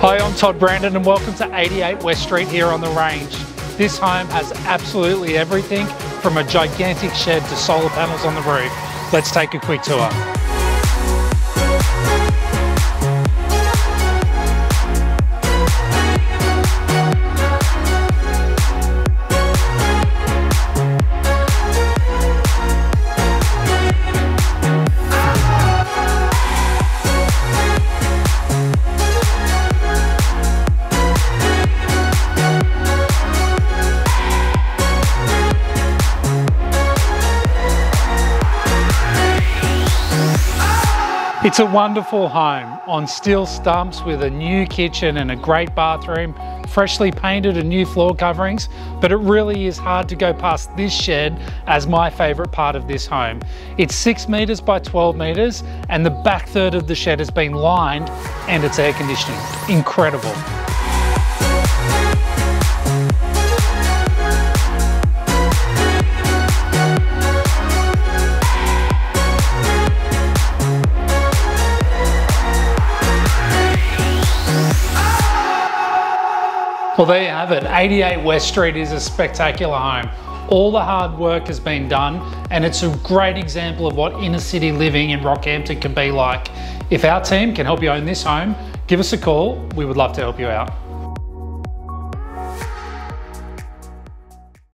Hi, I'm Todd Brandon and welcome to 88 West Street here on the range. This home has absolutely everything from a gigantic shed to solar panels on the roof. Let's take a quick tour. It's a wonderful home on steel stumps with a new kitchen and a great bathroom, freshly painted and new floor coverings, but it really is hard to go past this shed as my favourite part of this home. It's 6 metres by 12 metres and the back third of the shed has been lined and it's air conditioning. Incredible. Well, there you have it. 88 West Street is a spectacular home. All the hard work has been done and it's a great example of what inner city living in Rockhampton can be like. If our team can help you own this home, give us a call. We would love to help you out.